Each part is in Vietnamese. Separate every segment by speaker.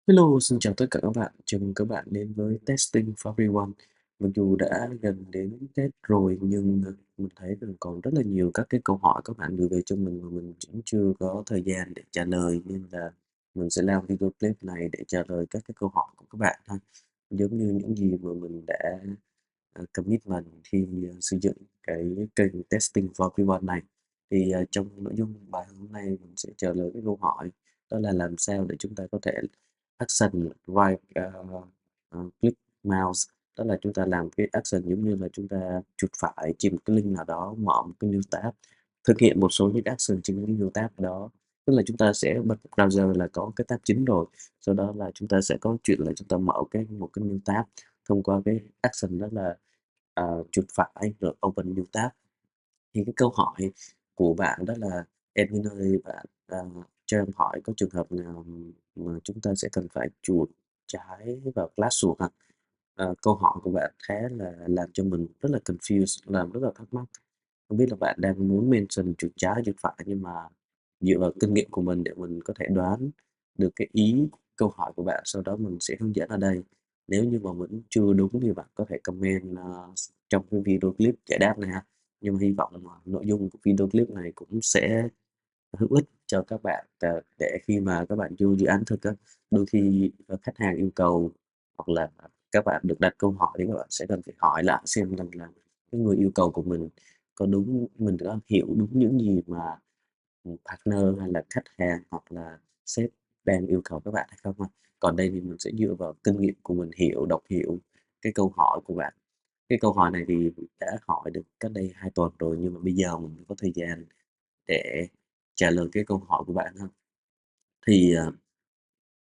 Speaker 1: Hello, xin chào tất cả các bạn. Chào mừng các bạn đến với Testing for Everyone. Mặc dù đã gần đến Tết rồi nhưng mình thấy rằng còn rất là nhiều các cái câu hỏi các bạn gửi về cho mình mà mình cũng chưa có thời gian để trả lời, nên là mình sẽ làm video clip này để trả lời các cái câu hỏi của các bạn thôi. Giống như những gì mà mình đã commitment khi xây dựng cái kênh Testing for Everyone này. Thì trong nội dung bài hôm nay mình sẽ trả lời cái câu hỏi đó là làm sao để chúng ta có thể action right click mouse, đó là chúng ta làm cái action giống như là chúng ta chuột phải trên một cái link nào đó, mở một cái new tab, thực hiện một số những action trên cái new tab đó. Tức là chúng ta sẽ bật browser là có cái tab chính rồi, sau đó là chúng ta sẽ có chuyện là chúng ta mở một cái new tab thông qua cái action đó là chuột phải rồi open new tab. Thì cái câu hỏi của bạn đó là admin ơi, bạn cho em hỏi có trường hợp nào mà chúng ta sẽ cần phải chuột trái vào Classroom hả? Câu hỏi của bạn khá là làm cho mình rất là confused, làm rất là thắc mắc. Không biết là bạn đang muốn mention chuột trái, chuột phải, nhưng mà dựa vào kinh nghiệm của mình để mình có thể đoán được cái ý câu hỏi của bạn, sau đó mình sẽ hướng dẫn ở đây. Nếu như mà vẫn chưa đúng thì bạn có thể comment trong cái video clip giải đáp này ha. Nhưng mà hy vọng mà nội dung của video clip này cũng sẽ hữu ích cho các bạn, để khi mà các bạn vô dự án thực á, đôi khi khách hàng yêu cầu hoặc là các bạn được đặt câu hỏi thì các bạn sẽ cần phải hỏi lại xem rằng là cái người yêu cầu của mình có đúng, mình đã hiểu đúng những gì mà partner hay là khách hàng hoặc là sếp đang yêu cầu các bạn hay không ha. Còn đây thì mình sẽ dựa vào kinh nghiệm của mình đọc hiểu cái câu hỏi của bạn. Cái câu hỏi này thì mình đã hỏi được cách đây 2 tuần rồi, nhưng mà bây giờ mình mới có thời gian để trả lời cái câu hỏi của bạn ha. Thì,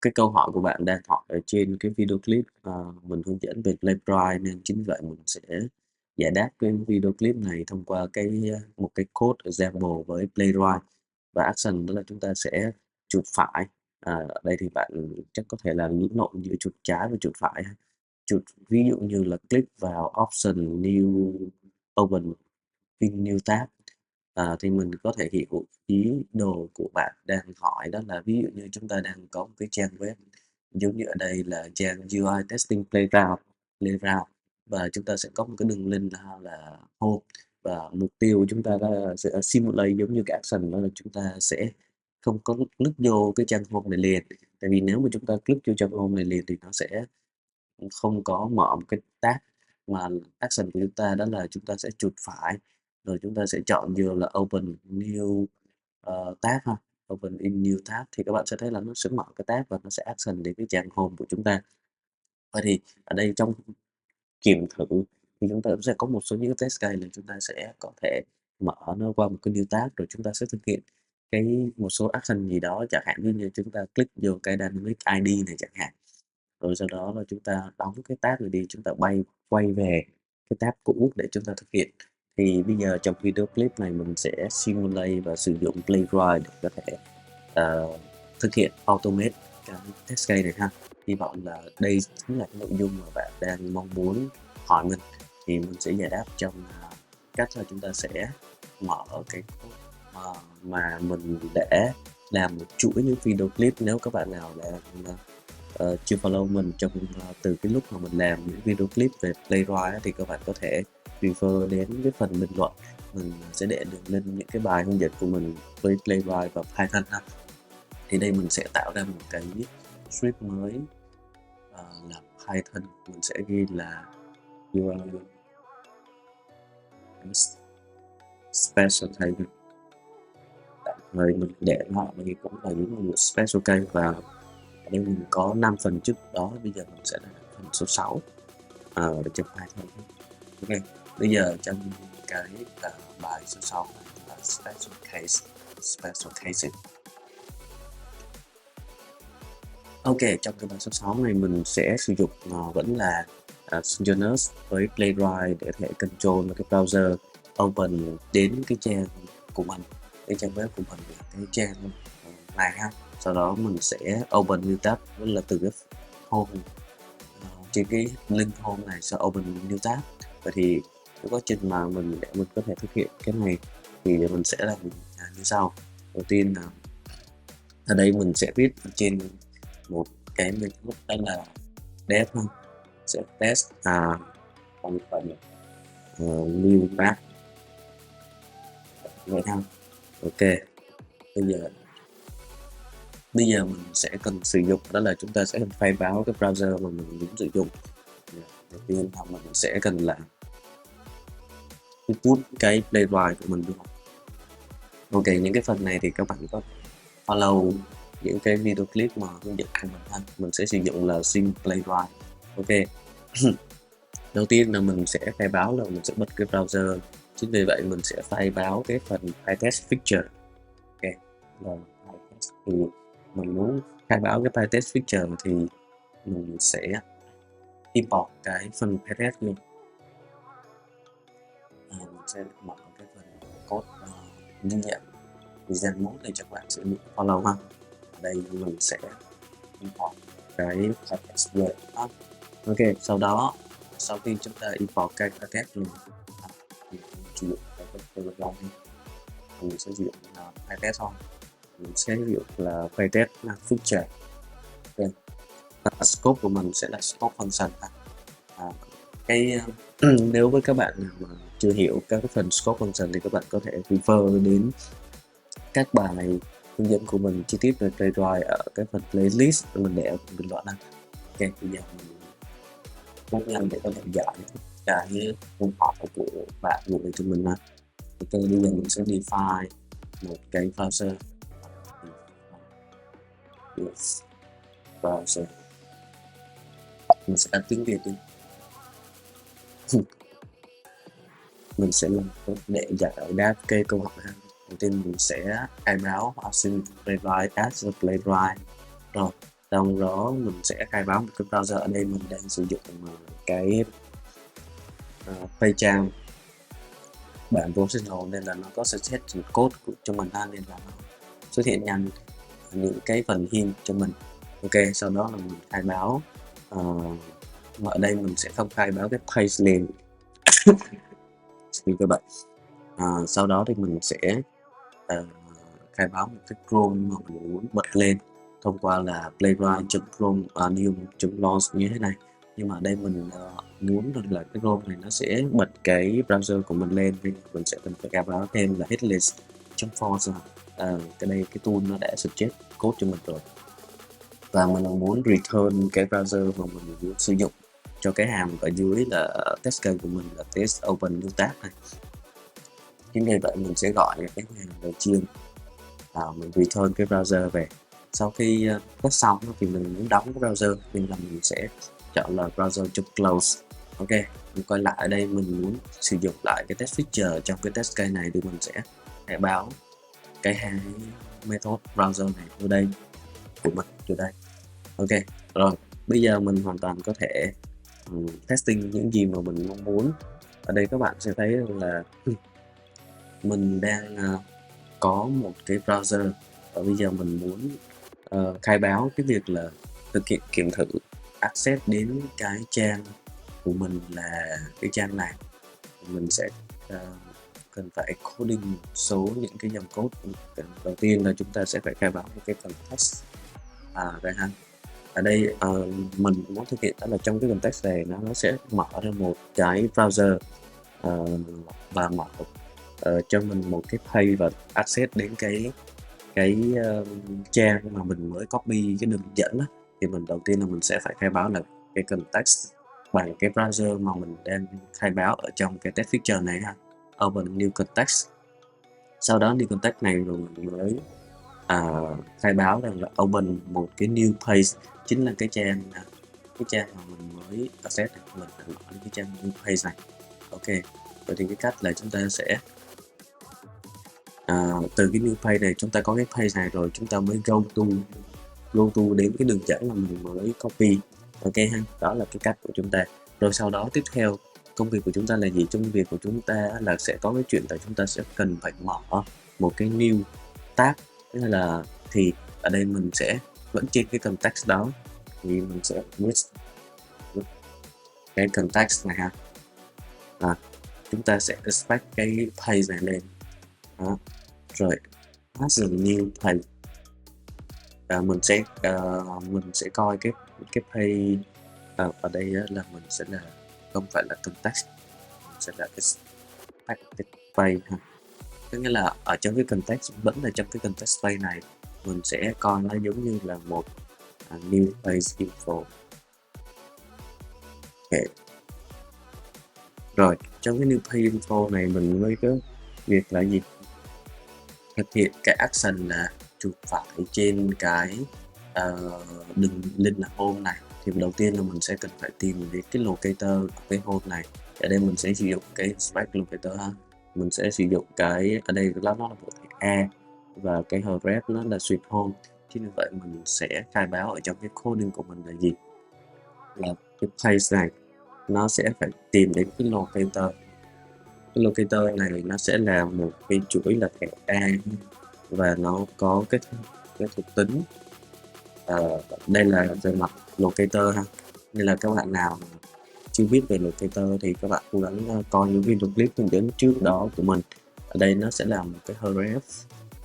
Speaker 1: cái câu hỏi của bạn đang hỏi ở trên cái video clip, mình hướng dẫn về Playwright, nên chính vì vậy mình sẽ giải đáp cái video clip này thông qua một cái code example với Playwright. Và action đó là chúng ta sẽ chuột phải, ở đây thì bạn chắc có thể là lẫn lộn giữa chuột trái và chuột phải ha. Chuột ví dụ như là click vào option new open in new tab. Thì mình có thể hiểu ý đồ của bạn đang hỏi, đó là ví dụ như chúng ta đang có một cái trang web, giống như ở đây là trang UI Testing Playground, và chúng ta sẽ có một cái đường link là home, và mục tiêu của chúng ta là sẽ simulate giống như cái action đó là chúng ta sẽ không có click vô cái trang home này liền. Tại vì nếu mà chúng ta click vô trang home này liền thì nó sẽ không có mở một cái tab, mà action của chúng ta đó là chúng ta sẽ chuột phải, rồi chúng ta sẽ chọn vừa là Open New, tab ha, Open in New tab, thì các bạn sẽ thấy là nó sẽ mở cái tab và nó sẽ action đến cái trang home của chúng ta. Vậy thì ở đây trong kiểm thử thì chúng ta cũng sẽ có một số những cái test case là chúng ta sẽ có thể mở nó qua một cái new tab, rồi chúng ta sẽ thực hiện một số action gì đó, chẳng hạn như chúng ta click vô cái Dynamic ID này chẳng hạn. Rồi sau đó là chúng ta đóng cái tab này đi, chúng ta quay về cái tab cũ để chúng ta thực hiện. Thì bây giờ trong video clip này mình sẽ simulate và sử dụng Playwright để có thể thực hiện automate cái test case này ha. Hy vọng là đây chính là cái nội dung mà bạn đang mong muốn hỏi mình, thì mình sẽ giải đáp trong cách là chúng ta sẽ mở cái code mà mình để làm một chuỗi những video clip. Nếu các bạn nào đang chưa follow mình từ cái lúc mà mình làm những video clip về Playwright á, thì các bạn có thể refer đến cái phần bình luận, mình sẽ để đường link những cái bài hướng dẫn của mình với Playwright và Python ha. Thì đây mình sẽ tạo ra một cái script mới, là Python, mình sẽ ghi là your special case, tạm thời mình để nó ở đây cũng là những special case, và ở đây mình có 5 phần trước đó, bây giờ mình sẽ là phần số 6 để cho Python. Ok, bây giờ trong cái bài số 6 này là special cases. Ok, trong cái bài số 6 này mình sẽ sử dụng vẫn là Synchronous với Playwright để có thể control cái browser open đến cái trang của mình, cái trang web của mình là cái trang này ha. Sau đó mình sẽ open new tab, với là từ cái home, trên cái link home này sẽ open new tab. Vậy thì cái quá trình mà để mình có thể thực hiện cái này thì mình sẽ làm như sau. Đầu tiên là ở đây mình sẽ viết trên một cái method đó là def ha, sẽ test bằng phần new tab vậy ha. Ok, bây giờ mình sẽ cần sử dụng, đó là chúng ta sẽ cần khai báo cái browser mà mình muốn sử dụng. Đầu tiên là mình sẽ cần là input cái playwright của mình luôn. Ok, những cái phần này thì các bạn có follow những cái video clip mà hướng dẫn của mình ha. Mình sẽ sử dụng là Sim Playwright. Ok. Đầu tiên là mình sẽ khai báo là mình sẽ bật cái browser, chính vì vậy mình sẽ khai báo cái phần PyTest Fixture. Ok, rồi PyTest thì mình muốn khai báo cái PyTest Fixture thì mình sẽ import cái phần PyTest luôn. Mình sẽ mở cái phần code nhân dạng design mode này cho các bạn sẽ follow ha. Ở đây mình sẽ import cái PyTest về. Ok, sau khi chúng ta import cái PyTest rồi thì mình sử dụng cái program mình sẽ sử dụng PyTest thôi. Mình sẽ sử dụng là PyTest là feature. Okay. Scope của mình sẽ là scope function. Nếu với các bạn nào mà chưa hiểu các cái phần scope function thì các bạn có thể refer đến các bài hướng dẫn của mình chi tiết về Playwright ở cái phần playlist mình để ở bình luận. Ok, bây giờ mình rất nhanh để các bạn giải cái câu hỏi của bạn gửi cho mình. Ok, bây giờ mình sẽ define một cái browser. Browser mình sẽ đặt tiếng Việt đi. Mình sẽ làm để giải đáp cái câu hỏi ha. Đầu tiên mình sẽ khai báo Sim Playwright as a Playwright. Rồi trong đó mình sẽ khai báo một cái browser. Ở đây mình đang sử dụng cái Paycharm bản professional nên là nó có suggest code cho mình nên là nó xuất hiện nhanh những cái phần hint cho mình. Ok, sau đó là mình khai báo ở đây mình sẽ không khai báo cái page name như các bạn. Sau đó thì mình sẽ khai báo một cái Chrome mà mình muốn bật lên thông qua là playwright.chrome new.launch như thế này. Nhưng mà ở đây mình muốn là cái Chrome này nó sẽ bật cái browser của mình lên nên mình sẽ cần phải khai báo thêm là headless.force. Cái đây cái tool nó đã suggest code cho mình rồi, và mình muốn return cái browser mà mình muốn sử dụng cho cái hàm ở dưới là test case của mình là test open new tab này. Chính vì vậy mình sẽ gọi cái hàm đầu tiên mình return cái browser về. Sau khi test xong thì mình muốn đóng cái browser nên là mình sẽ chọn là browser.close. Ok, mình quay lại ở đây mình muốn sử dụng lại cái test feature trong cái test case này thì mình sẽ khai báo cái hai method browser này ở đây của mình từ đây. Ok, rồi bây giờ mình hoàn toàn có thể testing những gì mà mình mong muốn. Ở đây các bạn sẽ thấy là mình đang có một cái browser và bây giờ mình muốn khai báo cái việc là thực hiện kiểm thử access đến cái trang của mình là cái trang này. Mình sẽ cần phải coding một số những cái dòng code. Đầu tiên là chúng ta sẽ phải khai báo một cái context đây ha. Ở đây mình muốn thực hiện đó là trong cái context này nó sẽ mở ra một cái browser và mở cho mình một cái page và access đến cái trang mà mình mới copy cái đường dẫn đó. Thì mình đầu tiên là mình sẽ phải khai báo là cái context bằng cái browser mà mình đang khai báo ở trong cái test feature này ha, open new context. Sau đó new context này rồi mình mới khai báo rằng là open một cái new page, chính là cái trang mà mình mới access này. Mình phải mở cái trang new page này. Ok, vậy thì cái cách là chúng ta sẽ từ cái new page này, chúng ta có cái page này rồi chúng ta mới go to đến cái đường dẫn mà mình mới copy. Ok ha, đó là cái cách của chúng ta. Rồi sau đó tiếp theo công việc của chúng ta là gì? Công việc của chúng ta là sẽ có cái chuyện là chúng ta sẽ cần phải mở một cái new tab. Thế là thì ở đây mình sẽ vẫn trên cái context đó thì mình sẽ list cái context này ha. Chúng ta sẽ expect cái page này lên đó. Rồi add a new page. mình sẽ coi cái page ở đây á, là mình sẽ là không phải là context, mình sẽ là expected page ha. Có nghĩa là ở trong cái context, vẫn là trong cái context page này, mình sẽ coi nó giống như là một new page info. Okay. Rồi trong cái new page info này mình mới có việc là gì, thực hiện cái action là chuột phải trên cái đường link là home này. Thì đầu tiên là mình sẽ cần phải tìm đến cái locator của cái home này. Ở đây mình sẽ sử dụng cái spec locator ha. Mình sẽ sử dụng cái ở đây nó là bộ thể A và cái href nó là suite home. Chính vì vậy mình sẽ khai báo ở trong cái coding của mình là gì, là cái place này nó sẽ phải tìm đến cái locator. Cái locator này nó sẽ là một cái chuỗi là thẻ A và nó có cái thuộc tính đây là về mặt locator ha. Nên là các bạn nào chưa biết về locator thì các bạn cố gắng coi những video clip hướng dẫn trước đó của mình. Ở đây nó sẽ là một cái href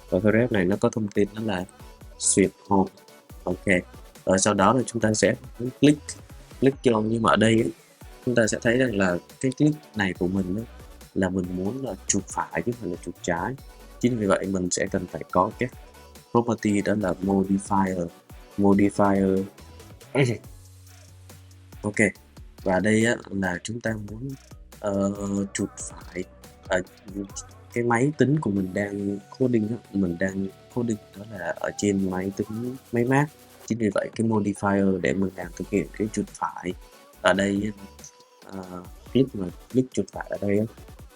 Speaker 1: và href này nó có thông tin đó là suite home. Ok, rồi sau đó là chúng ta sẽ click vô, nhưng mà ở đây ấy, chúng ta sẽ thấy rằng là cái click này của mình ấy, là mình muốn là chuột phải chứ không phải là chuột trái. Chính vì vậy mình sẽ cần phải có cái property đó là modifier ok. Và đây á, là chúng ta muốn chuột phải ở cái máy tính của mình đang coding á, mình đang coding đó là ở trên máy tính máy Mac. Chính vì vậy cái modifier để mình làm thực hiện cái chuột phải ở đây click chuột phải ở đây á,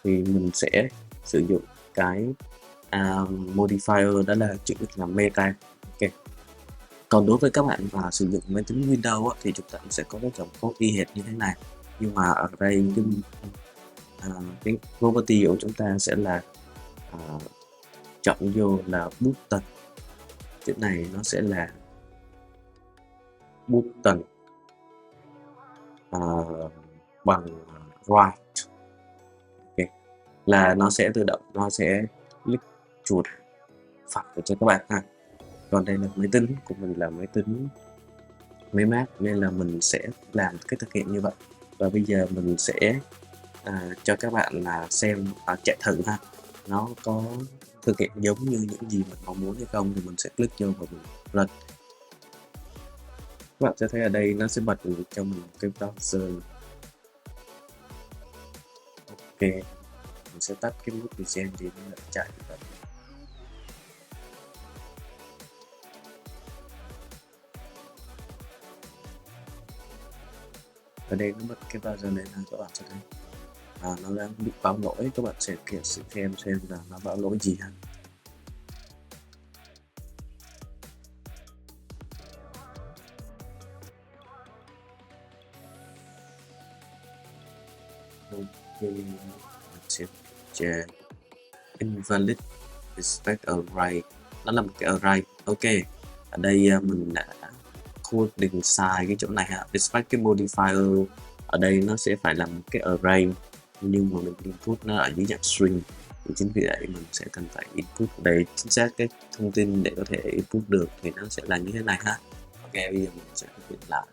Speaker 1: thì mình sẽ sử dụng cái modifier đó là chữ là meta. Ok. Còn đối với các bạn mà sử dụng máy tính Windows á, thì chúng ta sẽ có cái dòng code y hệt như thế này, nhưng mà ở đây cái property của chúng ta sẽ là chọn vô là button. Chữ này nó sẽ là button bằng right. Ok, là nó sẽ tự động nó sẽ click chuột phải cho các bạn ha. Còn đây là máy tính của mình là máy tính máy Mac nên là mình sẽ làm cái thực hiện như vậy. Và bây giờ mình sẽ cho các bạn là xem chạy thử ha, nó có thực hiện giống như những gì mình mong muốn hay không. Thì mình sẽ click vô và mình run. Các bạn sẽ thấy ở đây nó sẽ bật cho mình cái browser. Ok, mình sẽ tắt cái nút Vision thì nó lại chạy vậy. Ở đây nó bật cái browser lên ha, các bạn sẽ thấy nó đang bị báo lỗi. Các bạn sẽ xem là nó báo lỗi gì ha. Ok, mình sẽ check invalid expect array, nó là một cái array. Ok, ở đây mình đã coding sai cái chỗ này ha. Expect cái modifier ở đây nó sẽ phải là một cái array, nhưng mà mình input nó ở dưới dạng string, thì chính vì vậy mình sẽ cần phải input để chính xác cái thông tin để có thể input được, thì nó sẽ là như thế này ha. Ok, bây giờ mình sẽ thực hiện lại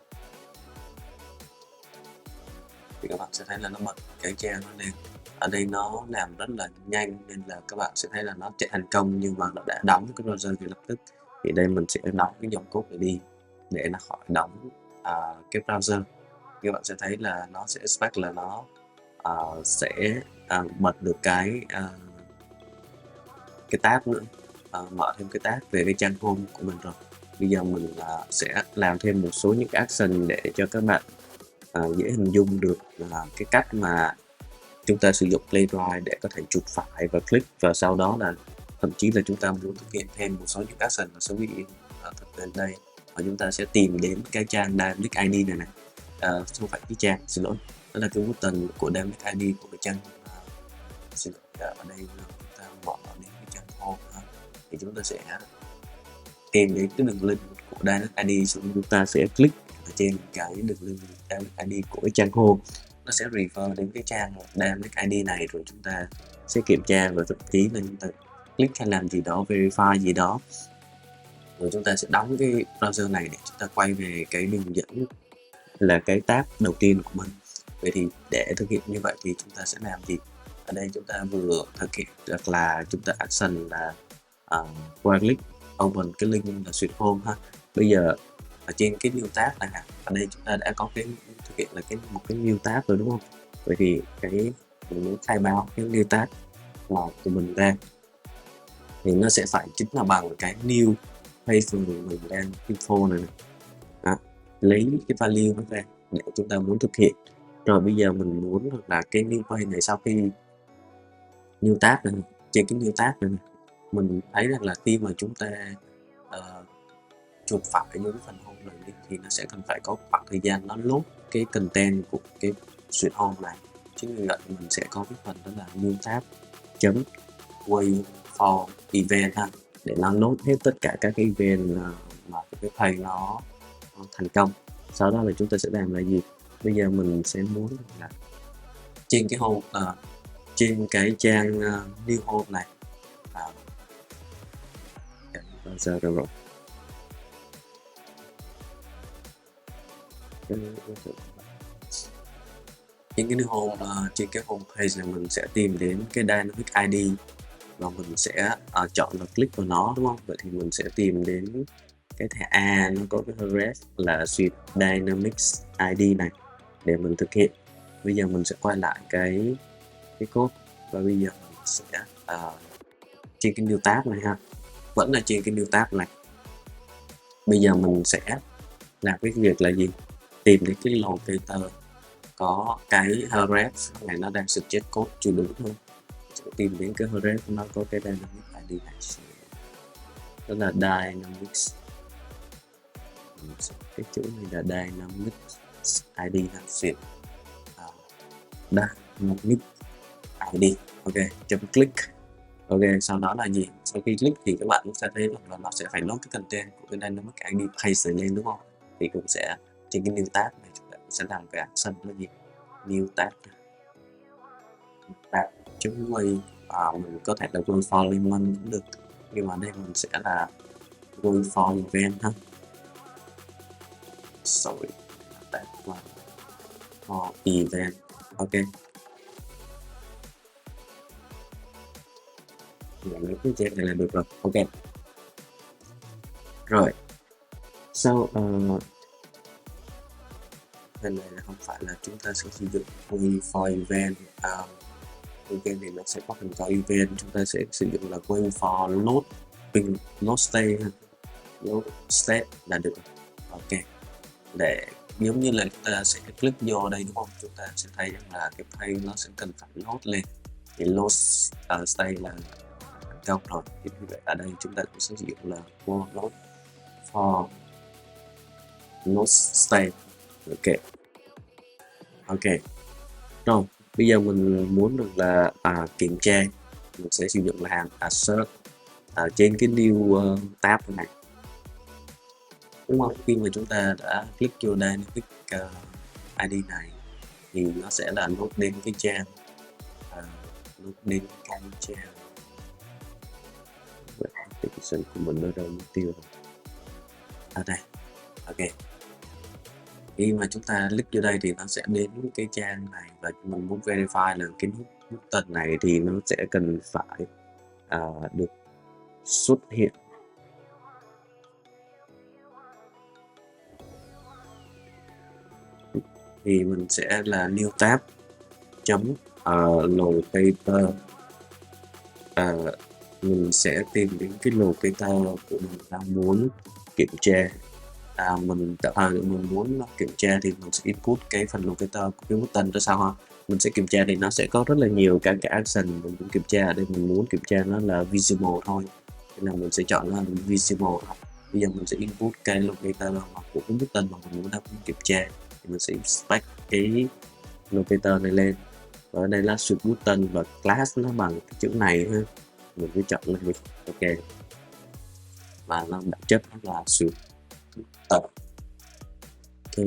Speaker 1: thì các bạn sẽ thấy là nó bật cái trang nó lên. Ở đây nó làm rất là nhanh nên là các bạn sẽ thấy là nó chạy thành công, nhưng mà nó đã đóng cái browser thì lập tức. Thì đây mình sẽ đóng cái dòng code này đi để nó khỏi đóng cái browser. Các bạn sẽ thấy là nó sẽ expect là nó sẽ bật được cái tab nữa, mở thêm cái tab về cái trang home của mình rồi. Bây giờ mình sẽ làm thêm một số những action để cho các bạn dễ hình dung được cái cách mà chúng ta sử dụng Playwright để có thể chuột phải và click, và sau đó là thậm chí là chúng ta muốn thực hiện thêm một số những action và sẽ bị thực hiện đây, và chúng ta sẽ tìm đến cái trang Dynamic ID này không phải cái trang, xin lỗi, đó là cái button của Dynamic ID của cái trang xin lỗi, ở đây chúng ta mở đến cái trang home thì chúng ta sẽ tìm đến cái đường link của Dynamic ID, xong chúng ta sẽ click ở trên cái đường link Dynamic ID của cái trang home, nó sẽ refer đến cái trang Dynamic ID này, rồi chúng ta sẽ kiểm tra và thậm chí là chúng ta click hay làm gì đó, verify gì đó Rồi chúng ta sẽ đóng cái browser này để chúng ta quay về cái đường dẫn là cái tab đầu tiên của mình. Vậy thì để thực hiện như vậy thì chúng ta sẽ làm gì? Ở đây chúng ta vừa thực hiện được là chúng ta action là right click open cái link là Sweet Home ha. Bây giờ ở trên cái new tab này, ở đây chúng ta đã có cái thực hiện là một cái new tab rồi đúng không? Vậy thì cái mình muốn khai báo cái new tab là của mình ra thì nó sẽ phải chính là bằng cái new page mình đang info này, đó, lấy cái value nó ra để chúng ta muốn thực hiện. Rồi bây giờ mình muốn là cái new page này sau khi new tab này, trên cái new tab này mình thấy rằng là khi mà chúng ta chuột phải vô cái phần home này thì nó sẽ cần phải có khoảng thời gian nó load cái content của cái Sweet Home này. Chính vì vậy mình sẽ có cái phần đó là new tab chấm wait for event ha, để nó load hết tất cả các cái event mà cái page nó thành công. Sau đó là chúng ta sẽ làm là gì? Bây giờ mình sẽ muốn là trên cái home trên cái trang new home này giờ rồi trên cái new home trên cái home page này mình sẽ tìm đến cái dynamic ID và mình sẽ chọn là click vào nó đúng không? Vậy thì mình sẽ tìm đến cái thẻ A, nó có cái href là Sweet Dynamics ID này để mình thực hiện. Bây giờ mình sẽ quay lại cái code và bây giờ mình sẽ trên cái new tab này ha, vẫn là trên cái new tab này. Bây giờ mình sẽ làm cái việc là gì? Tìm đến cái locator có cái href này nó đang suggest code chưa đúng thôi. Sẽ tìm đến cái href nó có cái dynamic ID này, đó là dynamics, cái chữ này là dynamics ID là xịn, dynamic ID. Ok, chấm click. Ok, sau đó là gì? Sau khi click thì các bạn sẽ thấy là nó sẽ phải load cái content của cái dynamic ID page lên đúng không? Thì cũng sẽ trên cái new tab này chúng ta sẽ làm cái action là gì? New tab chấm quay, mình có thể là wait for element cũng được, nhưng mà đây mình sẽ là wait for event ha. Sorry, tab là for event. Ok, lấy cái trang này là được rồi. Ok, rồi sau phần này là không phải là chúng ta sẽ sử dụng wait for event. Event thì nó sẽ có hình có event, chúng ta sẽ sử dụng là wait for load pin load state ha, load state là được. Ok, để giống như là chúng ta sẽ click vô đây đúng không, chúng ta sẽ thấy rằng là cái page nó sẽ cần phải load lên, thì load state là thành công rồi. Thì như vậy ở đây chúng ta cũng sẽ sử dụng là load for load state. Ok, ok, rồi bây giờ mình muốn được là kiểm tra, mình sẽ sử dụng là hàm assert trên cái new tab này đúng không? Khi mà chúng ta đã click vô dynamic ID này thì nó sẽ là load đến cái trang load đến cái trang application của mình ở đâu mất tiêu rồi. Đây, ok, khi mà chúng ta click vô đây thì nó sẽ đến cái trang này và mình muốn verify là cái nút button này thì nó sẽ cần phải được xuất hiện thì mình sẽ là new tab chấm locator, mình sẽ tìm đến cái locator của mình đang muốn kiểm tra. Mình muốn kiểm tra thì mình sẽ input cái phần locator của cái button đó sau ha. Mình sẽ kiểm tra thì nó sẽ có rất là nhiều các cái action mình muốn kiểm tra. Ở đây mình muốn kiểm tra nó là visible thôi, nên là mình sẽ chọn là visible. Bây giờ mình sẽ input cái locator của cái button mà mình muốn kiểm tra, thì mình sẽ inspect cái locator này lên, và ở đây là Sweet button và class nó bằng cái chữ này ha, mình cứ chọn là mình ok, và nó bản chất nó là Sweet button. Ok,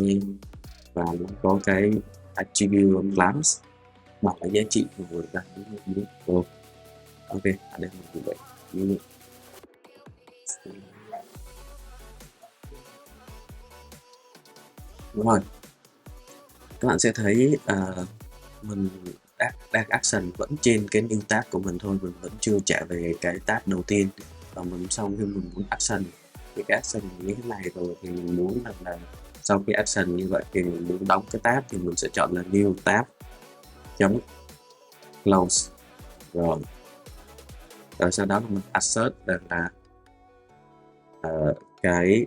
Speaker 1: và nó có cái attribute class bằng cái giá trị của người ta. Ok, ở đây mình như vậy. Rồi, các bạn sẽ thấy mình đang action vẫn trên cái new tab của mình thôi, mình vẫn chưa trả về cái tab đầu tiên. Và sau khi mình muốn action cái action như thế này rồi thì mình muốn là sau khi action như vậy thì mình muốn đóng cái tab thì mình sẽ chọn là new tab chấm close. Rồi sau đó mình assert là cái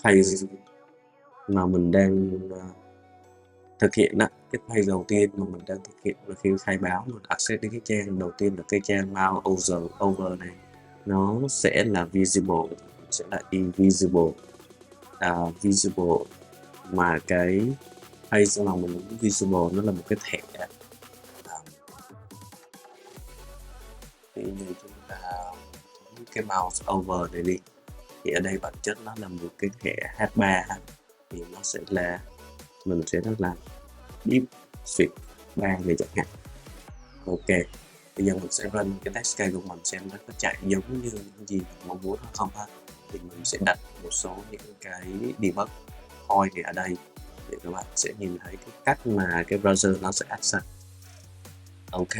Speaker 1: page mà mình đang thực hiện đó, cái page đầu tiên mà mình đang thực hiện là khi khai báo mình access đến cái trang đầu tiên là cái trang mouse over này, nó sẽ là visible, sẽ là invisible, visible, mà cái page mà mình muốn visible nó là một cái thẻ. Thì như chúng ta cái mouse over này đi, thì ở đây bản chất nó là một cái thẻ H3 thì nó sẽ là mình sẽ là deep sweep 3 này chẳng hạn. Ok, bây giờ mình sẽ run cái test case của mình xem nó có chạy giống như cái gì mình mong muốn hay không ha. Thì mình sẽ đặt một số những cái debug point này ở đây để các bạn sẽ nhìn thấy cái cách mà cái browser nó sẽ action. Ok,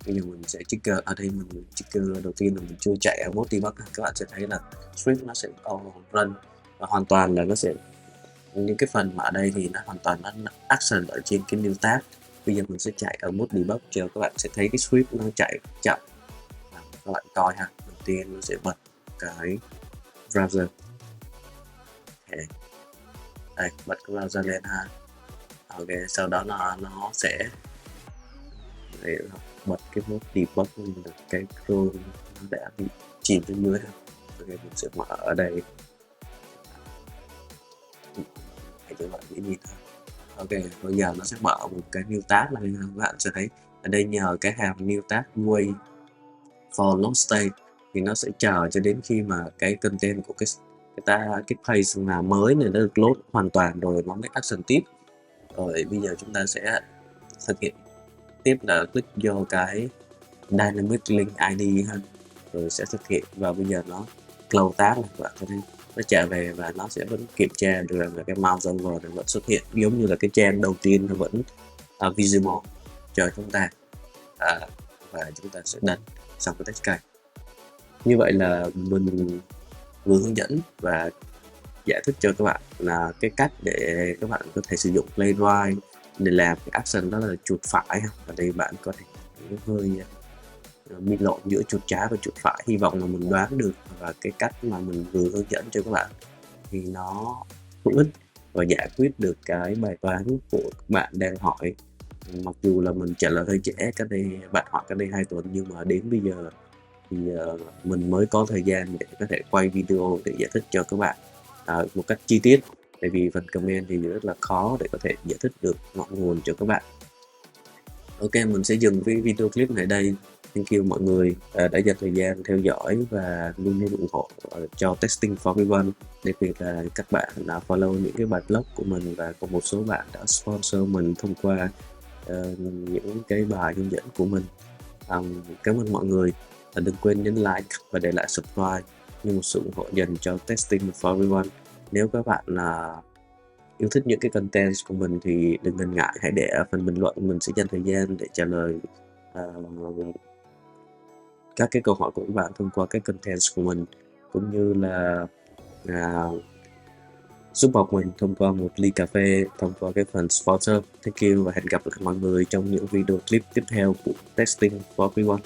Speaker 1: bây giờ mình sẽ trigger ở đây, mình trigger đầu tiên là mình chưa chạy ở mode debug, các bạn sẽ thấy là script nó sẽ run và hoàn toàn là nó sẽ những cái phần mà ở đây thì nó hoàn toàn nó action ở trên cái new tab. Bây giờ mình sẽ chạy ở mode debug cho các bạn sẽ thấy cái script nó chạy chậm. Các bạn coi ha, đầu tiên nó sẽ bật cái browser. Okay. Đây, bật cái browser lên ha. Ok, sau đó nó sẽ để bật cái mode debug là cái Chrome nó đã bị chìm xuống dưới ha. Ok, mình sẽ mở ở đây để cho bạn dễ nhìn ha. Ok, bây giờ nó sẽ mở một cái new tab này, các bạn sẽ thấy ở đây nhờ cái hàm new tab wait for load state thì nó sẽ chờ cho đến khi mà cái content của cái page mà mới này nó được load hoàn toàn rồi nó mới action tiếp. Rồi bây giờ chúng ta sẽ thực hiện tiếp là click vô cái dynamic link ID ha, rồi sẽ thực hiện, và bây giờ nó close tab này, các bạn thấy nó trở về và nó sẽ vẫn kiểm tra được là cái mouse over này vẫn xuất hiện giống như là cái trang đầu tiên, nó vẫn visible cho chúng ta, và chúng ta sẽ đánh xong cái test case. Như vậy là mình vừa hướng dẫn và giải thích cho các bạn là cái cách để các bạn có thể sử dụng Playwright để làm cái action đó là chuột phải. Ở đây bạn có thể hơi bị lộn giữa chuột trái và chuột phải, hy vọng là mình đoán được, và cái cách mà mình vừa hướng dẫn cho các bạn thì nó hữu ích và giải quyết được cái bài toán của các bạn đang hỏi. Mặc dù là mình trả lời hơi trễ, cách đây bạn hỏi cách đây 2 tuần, nhưng mà đến bây giờ thì mình mới có thời gian để có thể quay video để giải thích cho các bạn một cách chi tiết, tại vì phần comment thì rất là khó để có thể giải thích được ngọn nguồn cho các bạn. Ok, mình sẽ dừng cái video clip này đây. Thank you mọi người đã dành thời gian theo dõi và luôn luôn ủng hộ cho Testing for Everyone. Đặc biệt là các bạn đã follow những cái bài blog của mình, và có một số bạn đã sponsor mình thông qua những cái bài hướng dẫn của mình. Cảm ơn mọi người. Đừng quên nhấn like và để lại subscribe như một sự ủng hộ dành cho Testing for Everyone. Nếu các bạn yêu thích những cái content của mình thì đừng ngần ngại, hãy để ở phần bình luận, mình sẽ dành thời gian để trả lời các cái câu hỏi của các bạn thông qua cái content của mình, cũng như là giúp bọc mình thông qua một ly cà phê, thông qua cái phần sponsor. Thank you và hẹn gặp lại mọi người trong những video clip tiếp theo của Testing for Everyone.